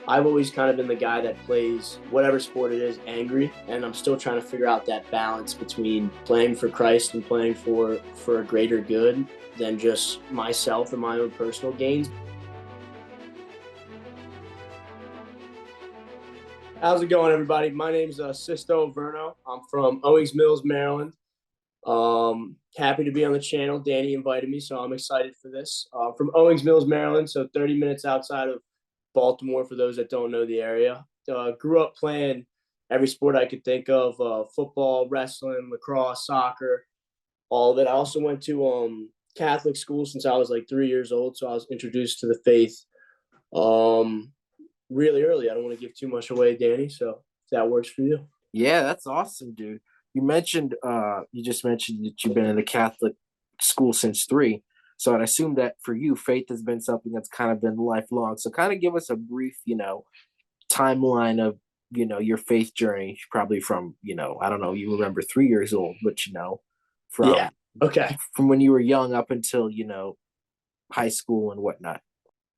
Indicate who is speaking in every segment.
Speaker 1: I've always kind of been the guy that plays whatever sport it is angry, and I'm still trying to figure out that balance between playing for Christ and playing for a greater good than just myself and my own personal gains. How's it going, everybody? My name's Sisto Averno. I'm from Owings Mills, Maryland. Happy to be on the channel. Danny invited me, so I'm excited for this. From Owings Mills, Maryland, so 30 minutes outside of Baltimore, for those that don't know the area. Grew up playing every sport I could think of: football, wrestling, lacrosse, soccer, all of it. I also went to Catholic school since I was like 3 years old, so I was introduced to the faith um, really early. I don't want to give too much away, Danny, so if that works for you.
Speaker 2: Yeah, that's awesome, dude. You just mentioned that you've been in a Catholic school since three. So I'd assume that for you, faith has been something that's kind of been lifelong. So kind of give us a brief, timeline of, your faith journey, probably from, I don't know, you remember 3 years old, but
Speaker 1: Yeah.
Speaker 2: from
Speaker 1: Okay.
Speaker 2: from when you were young up until, high school and whatnot.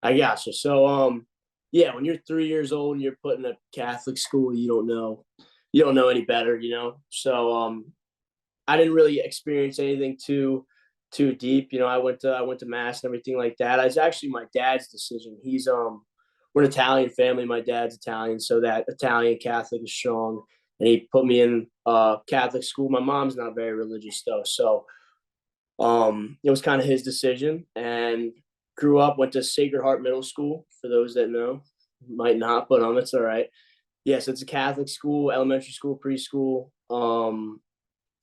Speaker 1: I gotcha. So, yeah, when you're 3 years old and you're put in a Catholic school, you don't know any better. So, I didn't really experience anything too deep. I went to mass and everything like that. It's actually my dad's decision. We're an Italian family. My dad's Italian, so that Italian Catholic is strong. And he put me in Catholic school. My mom's not very religious though, so it was kind of his decision. And grew up, went to Sacred Heart Middle School. For those that know, might not, but it's all right. Yes, it's a Catholic school, elementary school, preschool.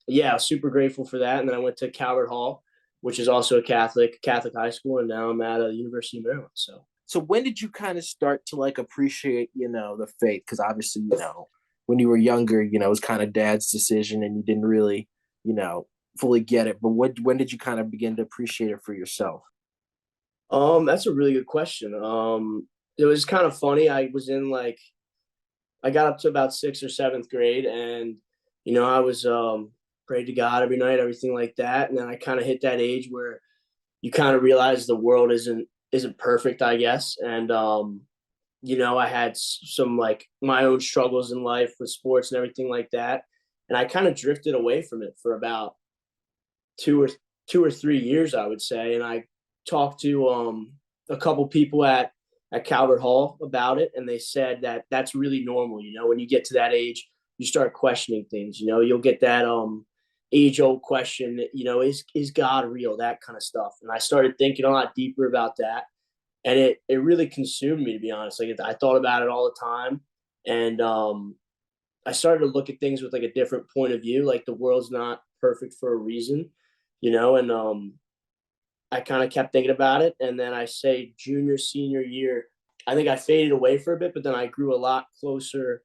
Speaker 1: Yeah, I was super grateful for that. And then I went to Calvert Hall, which is also a Catholic high school, and now I'm at a University of Maryland. So
Speaker 2: So when did you kind of start to like appreciate, the faith? Because obviously, when you were younger, it was kind of dad's decision and you didn't really, you know, fully get it. But when did you kind of begin to appreciate it for yourself?
Speaker 1: that's a really good question. It was kind of funny. I got up to about sixth or seventh grade, and I was prayed to God every night, everything like that. And then I kind of hit that age where you kind of realize the world isn't perfect, I guess. And I had some like my own struggles in life with sports and everything like that. And I kind of drifted away from it for about two or 2 or 3 years, I would say. And I talked to a couple people at Calvert Hall about it, and they said that that's really normal. When you get to that age, you start questioning things. You'll get that age old question. Is God real? That kind of stuff. And I started thinking a lot deeper about that, and it really consumed me, to be honest. Like, I thought about it all the time, and I started to look at things with like a different point of view. Like, the world's not perfect for a reason, and I kind of kept thinking about it. And then I say junior, senior year, I think I faded away for a bit, but then I grew a lot closer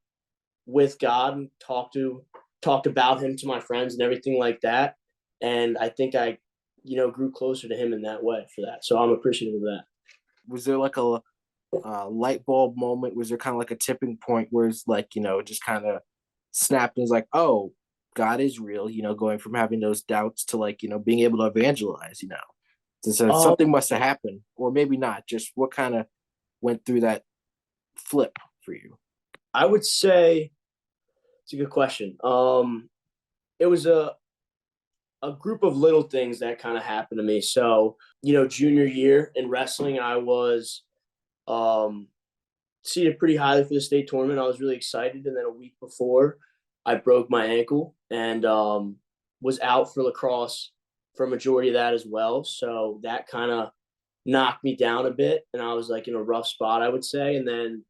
Speaker 1: with God and talked about him to my friends and everything like that. And I think I, grew closer to him in that way for that. So I'm appreciative of that.
Speaker 2: Was there like a light bulb moment? Was there kind of like a tipping point where it's like, it just kind of snapped and was like, oh, God is real, going from having those doubts to like, being able to evangelize. So
Speaker 1: Um,
Speaker 2: something must have happened, or maybe not. Just what kind of went through that flip for you?
Speaker 1: I would say it's a good question. It was a group of little things that kind of happened to me. So, junior year in wrestling, I was um, seeded pretty highly for the state tournament. I was really excited. And then a week before, I broke my ankle and was out for lacrosse for a majority of that as well. So that kind of knocked me down a bit. And I was like in a rough spot, I would say. And then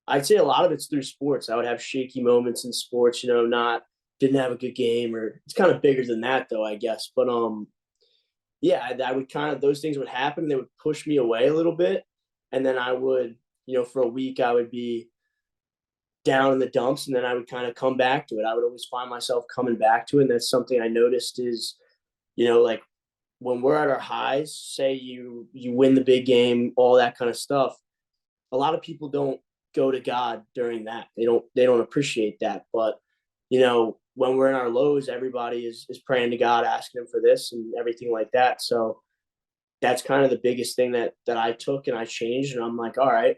Speaker 1: I'd say a lot of it's through sports. I would have shaky moments in sports, not didn't have a good game, or it's kind of bigger than that though, I guess. But yeah, I would kind of, those things would happen. They would push me away a little bit, and then I would, for a week I would be down in the dumps, and then I would kind of come back to it. I would always find myself coming back to it. And that's something I noticed is, like when we're at our highs, say you win the big game, all that kind of stuff. A lot of people don't go to God during that. They don't appreciate that. But when we're in our lows, everybody is praying to God, asking him for this and everything like that. So that's kind of the biggest thing that I took and I changed. And I'm like, all right,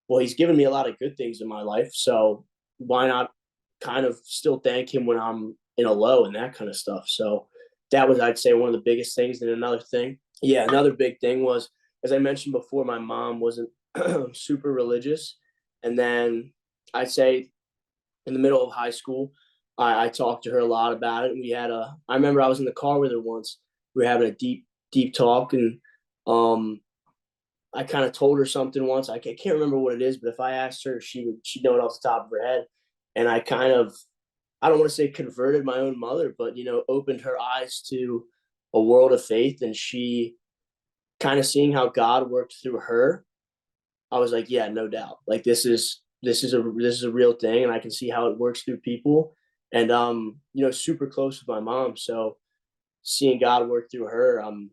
Speaker 1: well, he's given me a lot of good things in my life. So why not kind of still thank him when I'm in a low and that kind of stuff. So that was, I'd say, one of the biggest things. And another thing, yeah, another big thing was, as I mentioned before, my mom wasn't super religious. And then I'd say in the middle of high school, I talked to her a lot about it. And I remember I was in the car with her once. We were having a deep talk. And um, I kind of told her something once. I can't remember what it is, but if I asked her, she'd know it off the top of her head. And I don't want to say converted my own mother, but opened her eyes to a world of faith. And she kind of seeing how God worked through her, I was like, yeah, no doubt. Like this is a real thing, and I can see how it works through people. And super close with my mom, so seeing God work through her, I'm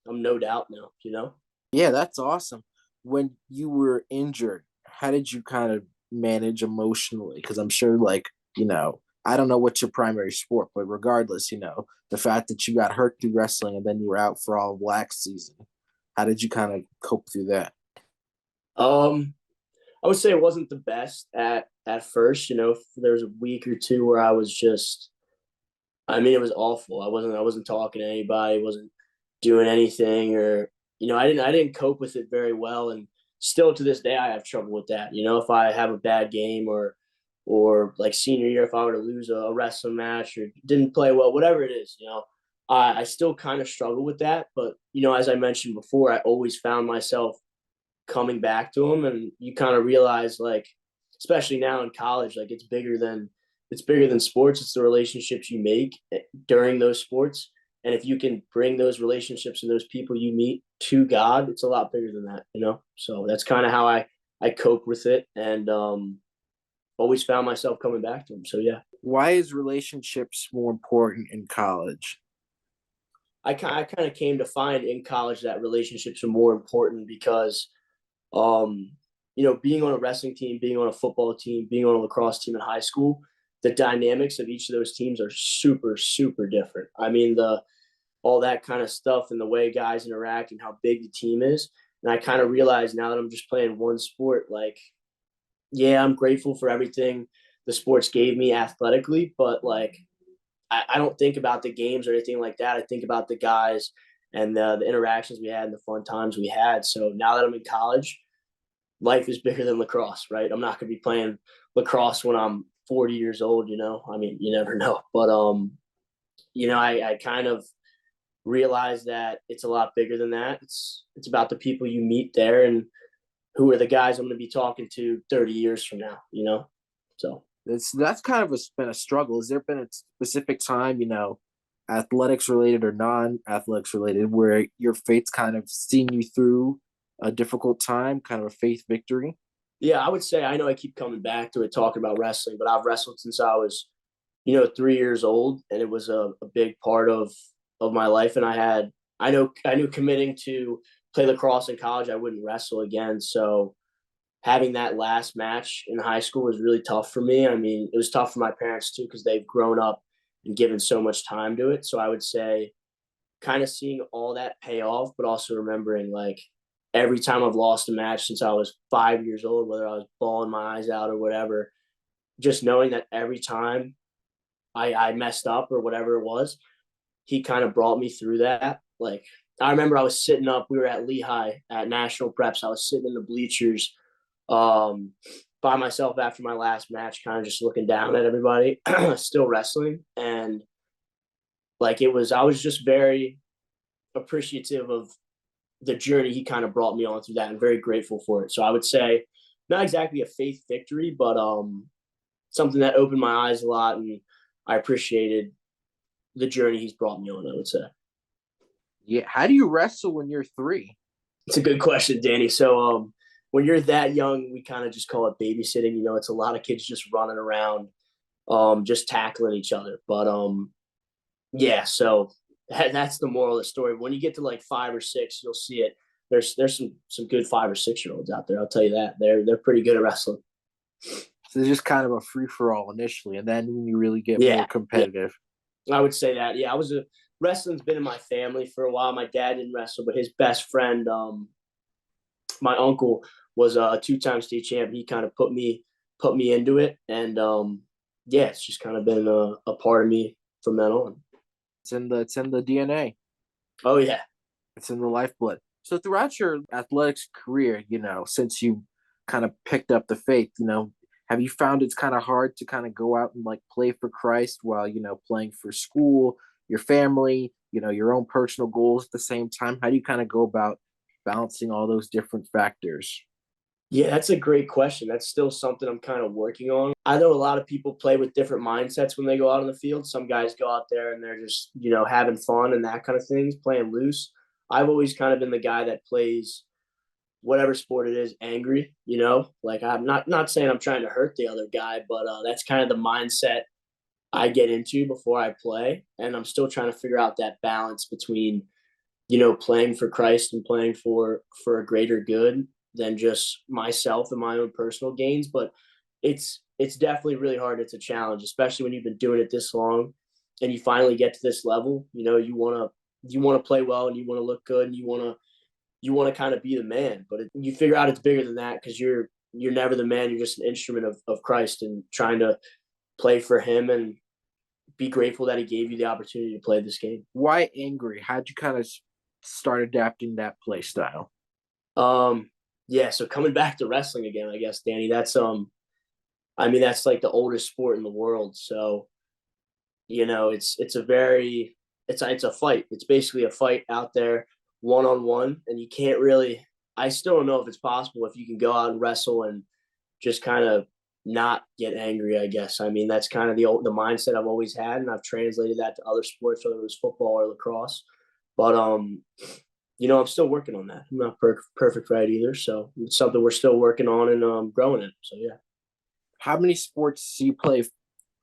Speaker 1: no doubt now.
Speaker 2: Yeah, that's awesome. When you were injured, how did you kind of manage emotionally? Because I'm sure, like, I don't know what's your primary sport, but regardless, the fact that you got hurt through wrestling and then you were out for all of last season, how did you kind of cope through that?
Speaker 1: Um, I would say it wasn't the best at first. There was a week or two where I was just, I mean, it was awful. I wasn't talking to anybody, wasn't doing anything, or I didn't cope with it very well. And still to this day, I have trouble with that. If I have a bad game, or like senior year, if I were to lose a wrestling match or didn't play well, whatever it is, I still kind of struggle with that. But as I mentioned before, I always found myself coming back to them, and you kind of realize, like, especially now in college, like it's bigger than sports. It's the relationships you make during those sports, and if you can bring those relationships and those people you meet to God, it's a lot bigger than that. So that's kind of how I cope with it, and always found myself coming back to them. So yeah.
Speaker 2: Why is relationships more important in college?
Speaker 1: I kind of came to find in college that relationships are more important because um, being on a wrestling team, being on a football team, being on a lacrosse team in high school, the dynamics of each of those teams are super, super different. I mean, the all that kind of stuff and the way guys interact and how big the team is. And I kind of realize now that I'm just playing one sport, like, yeah, I'm grateful for everything the sports gave me athletically, but like I don't think about the games or anything like that. I think about the guys and the interactions we had and the fun times we had. So now that I'm in college, life is bigger than lacrosse, right? I'm not going to be playing lacrosse when I'm 40 years old. I mean, you never know. But I kind of realized that it's a lot bigger than that. It's about the people you meet there and who are the guys I'm going to be talking to 30 years from now. So
Speaker 2: That's kind of been a struggle. Has there been a specific time, athletics related or non-athletics related, where your faith's kind of seen you through a difficult time, kind of a faith victory?
Speaker 1: yeah, I would say, I know I keep coming back to it talking about wrestling, but I've wrestled since I was 3 years old, and it was a big part of my life. And I knew committing to play lacrosse in college, I wouldn't wrestle again. So having that last match in high school was really tough for me. I mean, it was tough for my parents too, because they've grown up and given so much time to it. So I would say kind of seeing all that pay off, but also remembering, like, every time I've lost a match since I was 5 years old, whether I was bawling my eyes out or whatever, just knowing that every time I messed up or whatever it was, he kind of brought me through that. Like, I remember I was sitting up, we were at Lehigh at National Preps. I was sitting in the bleachers um, by myself after my last match, kind of just looking down at everybody, still wrestling. And like, I was just very appreciative of the journey he kind of brought me on through that, and very grateful for it. So I would say not exactly a faith victory, but something that opened my eyes a lot, and I appreciated the journey he's brought me on, I would say.
Speaker 2: Yeah. How do you wrestle when you're three?
Speaker 1: It's a good question, Danny. So when you're that young, we kind of just call it babysitting. It's a lot of kids just running around, just tackling each other. But yeah, so that's the moral of the story. When you get to like 5 or 6, you'll see it. There's some good 5 or 6 year olds out there. I'll tell you that they're pretty good at wrestling.
Speaker 2: So it's just kind of a free for all initially, and then when you really get more
Speaker 1: Yeah, yeah,
Speaker 2: competitive.
Speaker 1: I would say that. Yeah, wrestling's been in my family for a while. My dad didn't wrestle, but his best friend, my uncle, was a two-time state champ. He kind of put me into it, and yeah, it's just kind of been a part of me from then on.
Speaker 2: It's in the DNA.
Speaker 1: Oh yeah.
Speaker 2: It's in the lifeblood. So throughout your athletics career, since you kind of picked up the faith, have you found it's kind of hard to kind of go out and like play for Christ while, playing for school, your family, your own personal goals at the same time? How do you kind of go about balancing all those different factors?
Speaker 1: Yeah, that's a great question. That's still something I'm kind of working on. I know a lot of people play with different mindsets when they go out on the field. Some guys go out there and they're just, having fun and that kind of things, playing loose. I've always kind of been the guy that plays whatever sport it is angry, like I'm not saying I'm trying to hurt the other guy, but that's kind of the mindset I get into before I play. And I'm still trying to figure out that balance between, playing for Christ and playing for a greater good than just myself and my own personal gains. But it's definitely really hard. It's a challenge, especially when you've been doing it this long and you finally get to this level. You want to play well and you want to look good and you want to kind of be the man, but you figure out it's bigger than that because you're never the man. You're just an instrument of Christ and trying to play for Him and be grateful that He gave you the opportunity to play this game.
Speaker 2: Why angry? How'd you kind of start adapting that play style?
Speaker 1: Yeah. So coming back to wrestling again, I guess, Danny. I mean, that's like the oldest sport in the world. So it's a very it's a fight. It's basically a fight out there one on one, and you can't really. I still don't know if it's possible if you can go out and wrestle and just kind of not get angry. I guess. I mean, that's kind of the mindset I've always had, and I've translated that to other sports, whether it was football or lacrosse. But I'm still working on that. I'm not perfect right either, so it's something we're still working on and growing in. So yeah.
Speaker 2: How many sports do you play?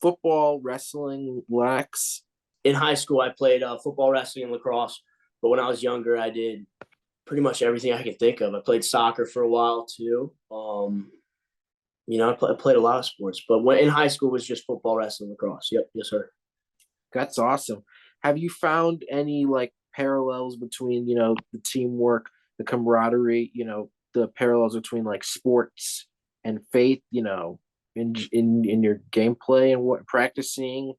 Speaker 2: Football, wrestling, lax?
Speaker 1: In high school, I played football, wrestling, and lacrosse. But when I was younger, I did pretty much everything I could think of. I played soccer for a while too. I played a lot of sports, but when in high school it was just football, wrestling, lacrosse. Yep, yes, sir.
Speaker 2: That's awesome. Have you found any like parallels between, the teamwork, the camaraderie, the parallels between like sports and faith, in your gameplay and what practicing?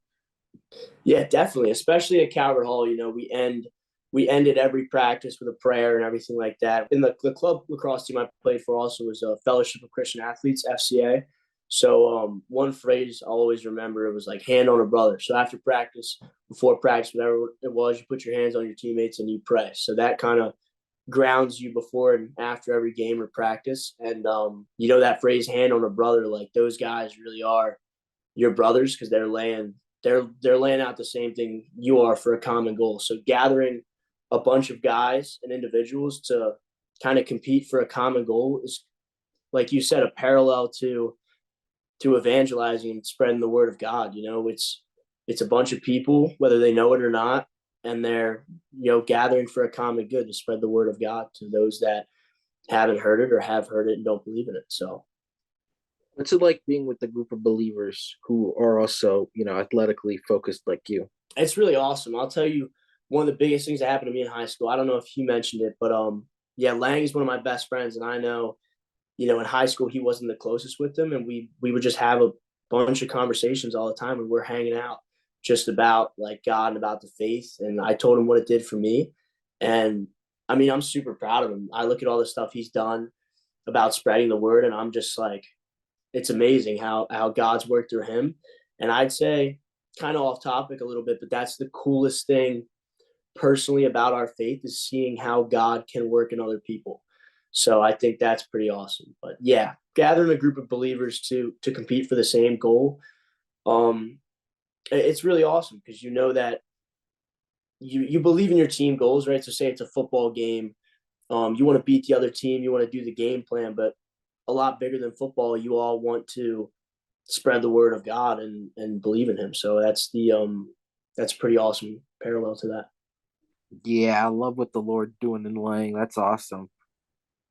Speaker 1: Yeah, definitely. Especially at Calvert Hall, we ended every practice with a prayer and everything like that. In the club lacrosse team I played for also was a Fellowship of Christian Athletes, FCA. So one phrase I'll always remember, it was like hand on a brother. So after practice, before practice, whatever it was, you put your hands on your teammates and you pray. So that kind of grounds you before and after every game or practice. And that phrase hand on a brother, like those guys really are your brothers because they're laying out the same thing you are for a common goal. So gathering a bunch of guys and individuals to kind of compete for a common goal is, like you said, a parallel to evangelizing and spreading the word of God. It's a bunch of people, whether they know it or not, and they're gathering for a common good to spread the word of God to those that haven't heard it or have heard it and don't believe in it. So
Speaker 2: What's it like being with a group of believers who are also, athletically focused like you?
Speaker 1: it's really awesome. I'll tell you, one of the biggest things that happened to me in high school. I don't know if you mentioned it, but yeah, Lang is one of my best friends, and I know, in high school he wasn't the closest with them, and we would just have a bunch of conversations all the time, and we're hanging out just about like God and about the faith. And I told him what it did for me, and I mean, I'm super proud of him. I look at all the stuff he's done about spreading the word, and I'm just like, it's amazing how God's worked through him. And I'd say, kind of off topic a little bit, but that's the coolest thing personally about our faith is seeing how God can work in other people. So I think that's pretty awesome. But yeah, gathering a group of believers to compete for the same goal, um, it's really awesome because you know that you believe in your team goals, right? So say it's a football game, you want to beat the other team, you want to do the game plan, but a lot bigger than football, you all want to spread the word of God and believe in Him. So that's pretty awesome parallel to that.
Speaker 2: Yeah, I love what the Lord doing in Lang. That's awesome.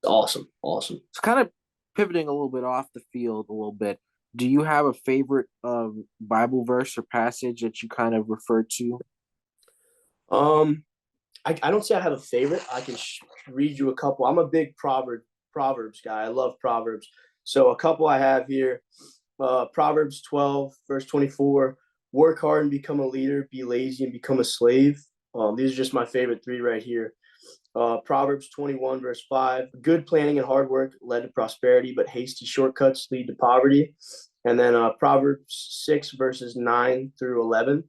Speaker 1: Awesome, awesome.
Speaker 2: It's kind of pivoting a little bit off the field a little bit. Do you have a favorite Bible verse or passage that you kind of refer to?
Speaker 1: Um, I don't say I have a favorite. I can read you a couple. I'm a big Proverbs guy. I love Proverbs. So a couple I have here, Proverbs 12, verse 24, work hard and become a leader, be lazy and become a slave. These are just my favorite three right here. Proverbs 21, verse 5, good planning and hard work led to prosperity, but hasty shortcuts lead to poverty. And then Proverbs 6, verses 9 through 11,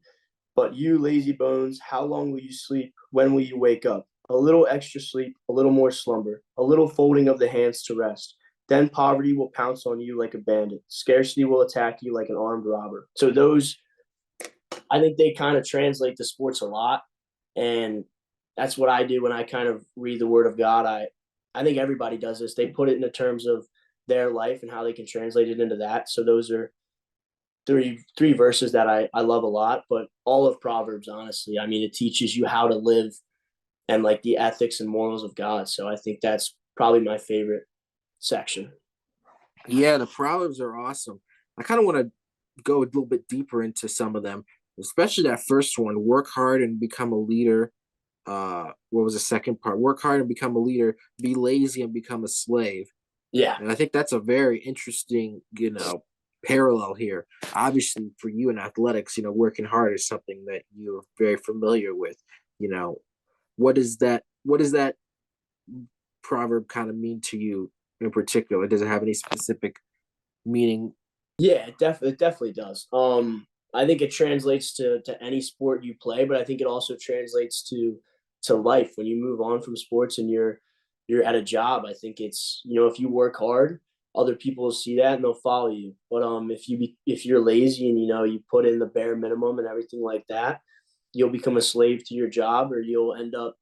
Speaker 1: but you lazy bones, how long will you sleep? When will you wake up? A little extra sleep, a little more slumber, a little folding of the hands to rest. Then poverty will pounce on you like a bandit. Scarcity will attack you like an armed robber. So those, I think they kind of translate to sports a lot. And that's what I do when I kind of read the word of God. I think everybody does this. They put it into terms of their life and how they can translate it into that. So those are three verses that I love a lot, but all of Proverbs, honestly, I mean, it teaches you how to live and like the ethics and morals of God. So I think that's probably my favorite section.
Speaker 2: Yeah, the Proverbs are awesome. I kind of want to go a little bit deeper into some of them, especially that first one, work hard and become a leader. What was the second part? Work hard and become a leader, be lazy and become a slave.
Speaker 1: Yeah.
Speaker 2: And I think that's a very interesting, parallel here. Obviously, for you in athletics, working hard is something that you're very familiar with. You know, what does that proverb kind of mean to you in particular? Does it have any specific meaning?
Speaker 1: Yeah, it definitely does. I think it translates to any sport you play, but I think it also translates to life when you move on from sports and you're at a job. I think it's if you work hard, other people will see that and they'll follow you. But if you're lazy and you put in the bare minimum and everything like that, you'll become a slave to your job, or you'll end up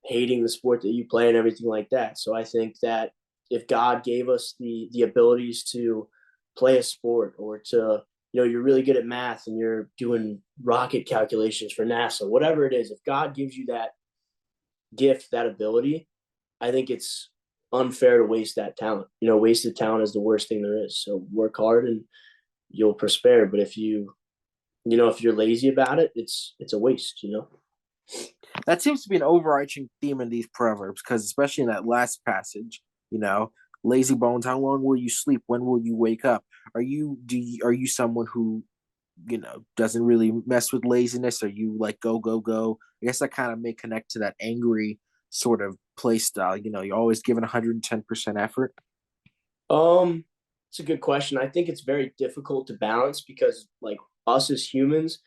Speaker 1: hating the sport that you play and everything like that. So I think that if God gave us the abilities to play a sport, or to you're really good at math and you're doing rocket calculations for NASA, whatever it is, if God gives you that gift, that ability, I think it's unfair to waste that talent. Wasted talent is the worst thing there is. So work hard and you'll prosper. But if you're lazy about it, it's a waste.
Speaker 2: That seems to be an overarching theme in these proverbs, because especially in that last passage, you know, lazy bones, how long will you sleep? When will you wake up? Are you someone who doesn't really mess with laziness? Are you like go go go? I guess that kind of may connect to that angry sort of play style. You're always giving 110% effort.
Speaker 1: Um, it's a good question. I think it's very difficult to balance because like us as humans,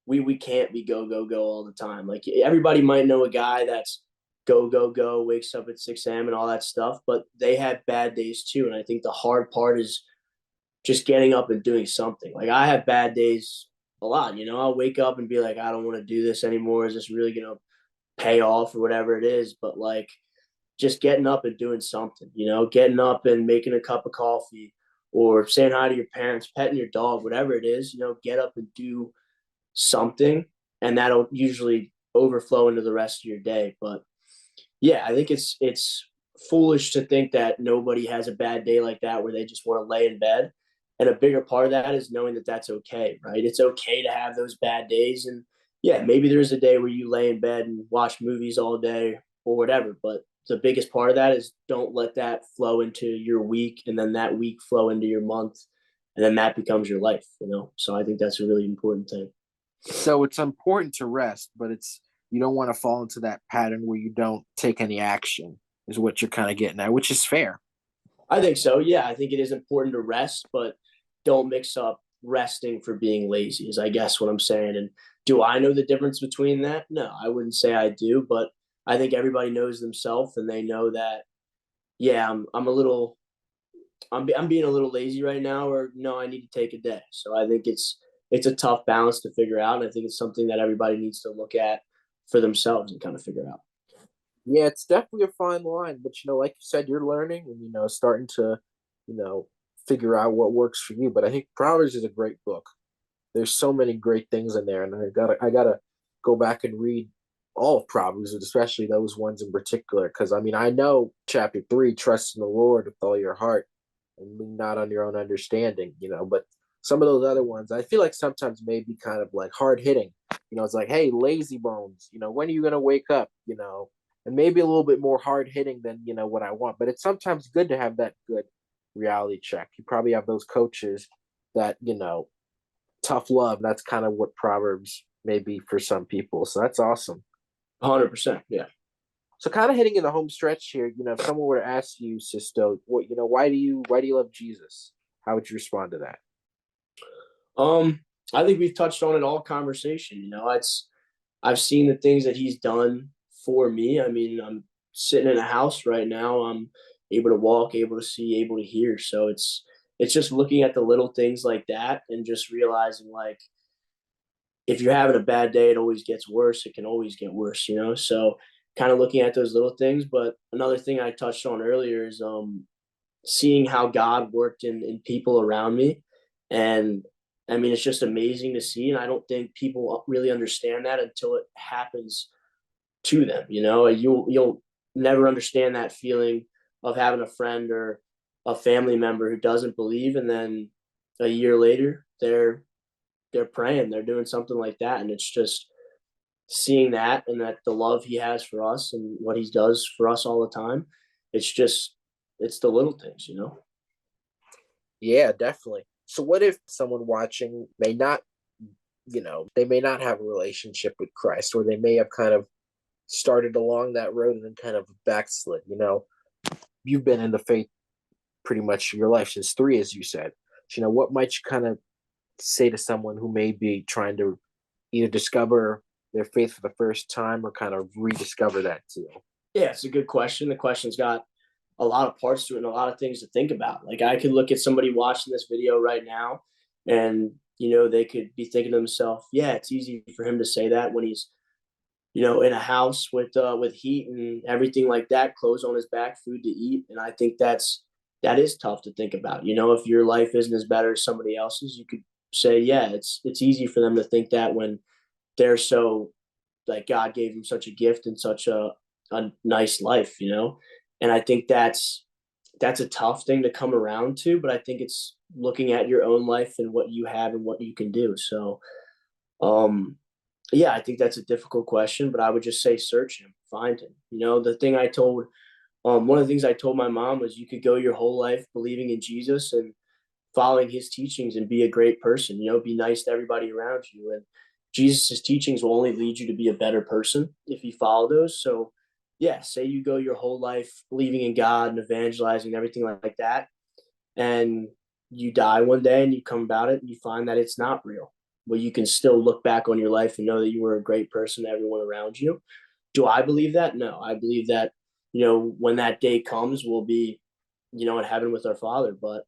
Speaker 1: we can't be go go go all the time. Like everybody might know a guy that's go go go, wakes up at 6 a.m. and all that stuff, but they have bad days too. And I think the hard part is just getting up and doing something. Like I have bad days a lot. I'll wake up and be like, I don't want to do this anymore. Is this really gonna pay off or whatever it is? But like just getting up and doing something, getting up and making a cup of coffee, or saying hi to your parents, petting your dog, whatever it is, get up and do something, and that'll usually overflow into the rest of your day. But yeah, I think it's foolish to think that nobody has a bad day like that where they just want to lay in bed. And a bigger part of that is knowing that that's okay, right? It's okay to have those bad days. And yeah, maybe there's a day where you lay in bed and watch movies all day or whatever. But the biggest part of that is don't let that flow into your week, and then that week flow into your month, and then that becomes your life. So I think that's a really important thing.
Speaker 2: So it's important to rest, but you don't want to fall into that pattern where you don't take any action, is what you're kind of getting at, which is fair.
Speaker 1: I think so. Yeah, I think it is important to rest, but don't mix up resting for being lazy, is I guess what I'm saying. And do I know the difference between that? No, I wouldn't say I do, but I think everybody knows themselves and they know that, yeah, I'm a little, I'm being a little lazy right now, or no, I need to take a day. So I think it's a tough balance to figure out. And I think it's something that everybody needs to look at for themselves and kind of figure out.
Speaker 2: Yeah, it's definitely a fine line, but like you said, you're learning and starting to, you know, figure out what works for you. But I think Proverbs is a great book. There's so many great things in there, and I gotta go back and read all of Proverbs, especially those ones in particular. Because I mean, I know chapter 3, trust in the Lord with all your heart and lean not on your own understanding, but some of those other ones, I feel like sometimes maybe kind of like hard hitting. It's like, hey, lazy bones, when are you gonna wake up? and maybe a little bit more hard hitting than what I want. But it's sometimes good to have that good reality check. You probably have those coaches that tough love. That's kind of what Proverbs may be for some people. So that's awesome.
Speaker 1: 100%. Yeah.
Speaker 2: So kind of hitting in the home stretch here, if someone were to ask you, Sisto, why do you love Jesus? How would you respond to that?
Speaker 1: Um, I think we've touched on it all conversation. I've seen the things that he's done for me. I mean, I'm sitting in a house right now. I'm able to walk, able to see, able to hear. So it's just looking at the little things like that and just realizing like if you're having a bad day, it always gets worse. It can always get worse. So kind of looking at those little things. But another thing I touched on earlier is seeing how God worked in people around me. And I mean, it's just amazing to see. And I don't think people really understand that until it happens to them. You'll never understand that feeling of having a friend or a family member who doesn't believe. And then a year later, they're praying, they're doing something like that. And it's just seeing that and that the love he has for us and what he does for us all the time. It's the little things.
Speaker 2: Yeah, definitely. So what if someone watching may not, they may not have a relationship with Christ, or they may have kind of started along that road and then kind of backslid? You've been in the faith pretty much your life since three, as you said. So, what might you kind of say to someone who may be trying to either discover their faith for the first time or kind of rediscover that too?
Speaker 1: Yeah, it's a good question. The question's got a lot of parts to it and a lot of things to think about. Like I could look at somebody watching this video right now and they could be thinking to themselves, yeah, it's easy for him to say that when he's in a house with heat and everything like that, clothes on his back, food to eat. And I think that is tough to think about. If your life isn't as better as somebody else's, you could say, yeah, it's easy for them to think that when they're so like God gave them such a gift and such a nice life. And I think that's a tough thing to come around to, but I think it's looking at your own life and what you have and what you can do. So um yeah, I think that's a difficult question, but I would just say search him, find him. The thing I told one of the things I told my mom was you could go your whole life believing in Jesus and following his teachings and be a great person, be nice to everybody around you. And Jesus's teachings will only lead you to be a better person if you follow those. So yeah, say you go your whole life believing in God and evangelizing and everything like that, and you die one day and you come about it and you find that it's not real. Well, you can still look back on your life and know that you were a great person to everyone around you. Do I believe that? No, I believe that, when that day comes, we'll be, in heaven with our Father. But,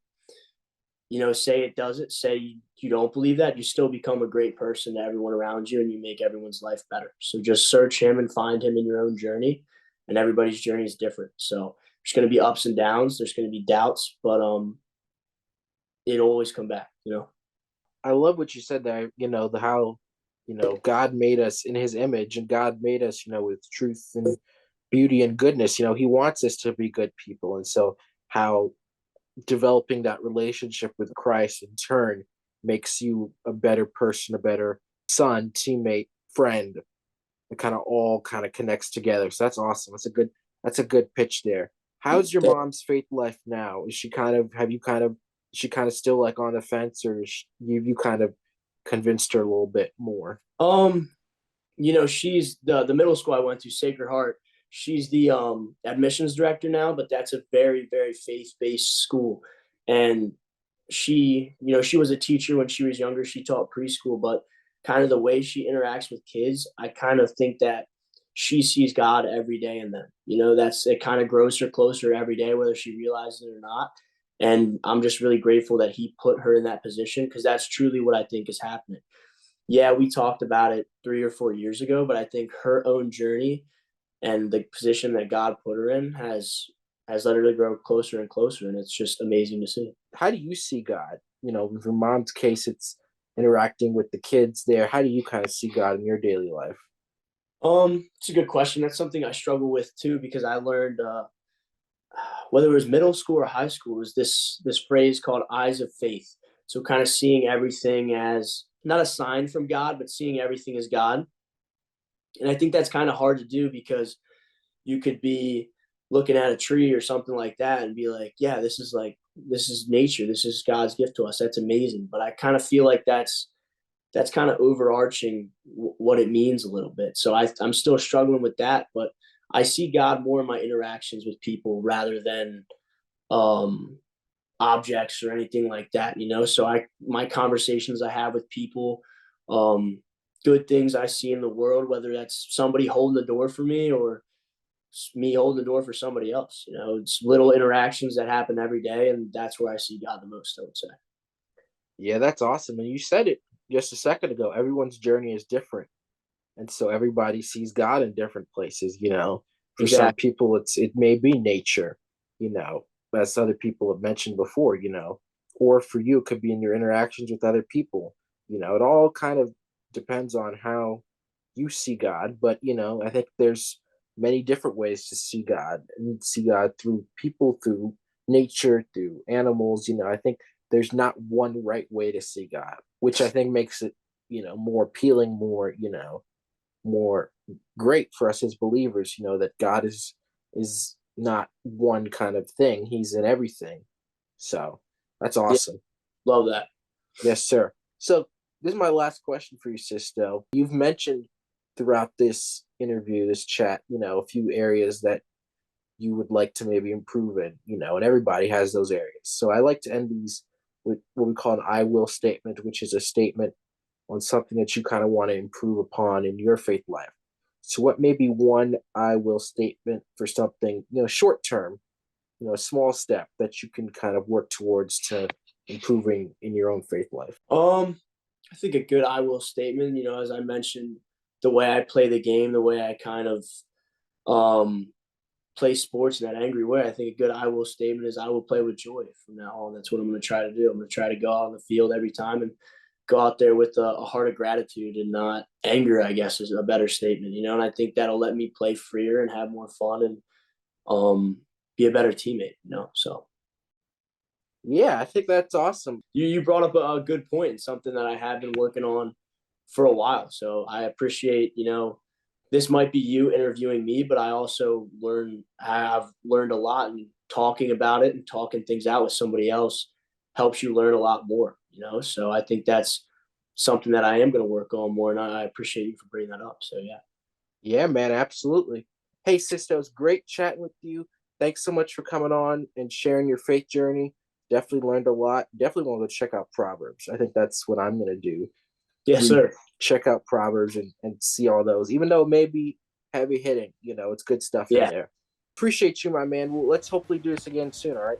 Speaker 1: say it doesn't, say you don't believe that, you still become a great person to everyone around you and you make everyone's life better. So just search him and find him in your own journey. And everybody's journey is different. So there's going to be ups and downs. There's going to be doubts, but it'll always come back.
Speaker 2: I love what you said there. The how God made us in His image, and God made us with truth and beauty and goodness. He wants us to be good people, and so how developing that relationship with Christ in turn makes you a better person, a better son, teammate, friend. It kind of all kind of connects together. So that's awesome. That's a good pitch there. How's your mom's faith life now? Is she kind of have you kind of is she kind of still like on the fence, or you kind of convinced her a little bit more?
Speaker 1: Um, she's the middle school I went to, Sacred Heart. She's the admissions director now, but that's a very, very faith-based school. And she was a teacher when she was younger. She taught preschool, but kind of the way she interacts with kids, I kind of think that she sees God every day in them. That's it kind of grows her closer every day, whether she realizes it or not. And I'm just really grateful that he put her in that position because that's truly what I think is happening. Yeah, we talked about it 3 or 4 years ago, but I think her own journey and the position that God put her in has let her to grow closer and closer, and it's just amazing to see.
Speaker 2: How do you see God? With your mom's case, it's interacting with the kids there. How do you kind of see God in your daily life?
Speaker 1: It's a good question. That's something I struggle with too because I learned whether it was middle school or high school, was this phrase called eyes of faith. So kind of seeing everything as not a sign from God, but seeing everything as God. And I think that's kind of hard to do because you could be looking at a tree or something like that and be like, yeah, this is nature, this is God's gift to us, that's amazing. But I kind of feel like that's kind of overarching what it means a little bit. So I'm still struggling with that, but I see God more in my interactions with people rather than um, objects or anything like that, you know. So my conversations I have with people, um, good things I see in the world, whether that's somebody holding the door for me or me holding the door for somebody else. You know, it's little interactions that happen every day, and that's where I see God the most, I would say.
Speaker 2: Yeah, that's awesome. And you said it just a second ago. Everyone's journey is different. And so everybody sees God in different places, you know. For some
Speaker 1: Exactly.
Speaker 2: people it may be nature, you know, as other people have mentioned before, you know. Or for you it could be in your interactions with other people. You know, it all kind of depends on how you see God, but you know, I think there's many different ways to see God and see God through people, through nature, through animals, you know. I think there's not one right way to see God, which I think makes it, you know, more appealing, more, you know, more great for us as believers, you know, that God is not one kind of thing. He's in everything. So that's
Speaker 1: Yeah,
Speaker 2: awesome.
Speaker 1: love that.
Speaker 2: Yes, sir. So this is my last question for you, Sisto. You've mentioned throughout this interview, this chat, you know, a few areas that you would like to maybe improve in, you know, and everybody has those areas. So I like to end these with what we call an I will statement, which is a statement on something that you kind of want to improve upon in your faith life. So what may be one I will statement for something, you know, short term, you know, a small step that you can kind of work towards to improving in your own faith life?
Speaker 1: I think a good I will statement, you know, as I mentioned, the way I play the game, the way I kind of um play sports in that angry way. I think a good I will statement is I will play with joy from now on. That's what I'm going to try to do. I'm going to try to go out on the field every time and go out there with a heart of gratitude and not anger, I guess is a better statement, you know, and I think that'll let me play freer and have more fun and be a better teammate, you know. So
Speaker 2: Yeah, I think that's awesome.
Speaker 1: you brought up a good point and something that I have been working on for a while. So I appreciate, you know, this might be you interviewing me, but I also have learned a lot, and talking about it and talking things out with somebody else helps you learn a lot more, you know? So I think that's something that I am going to work on more. And I appreciate you for bringing that up. So yeah.
Speaker 2: Yeah, man, absolutely. Hey, Sisto, it's great chatting with you. Thanks so much for coming on and sharing your faith journey. Definitely learned a lot. Definitely want to go check out Proverbs. I think that's what I'm going to do.
Speaker 1: Yes,
Speaker 2: Read,
Speaker 1: sir.
Speaker 2: check out Proverbs and see all those. Even though it may be heavy hitting, you know, it's good stuff in
Speaker 1: Yeah.
Speaker 2: there. Appreciate you, my man. Well, let's hopefully do this again soon. All right.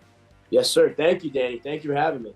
Speaker 1: Yes, sir. Thank you, Danny. Thank you for having me.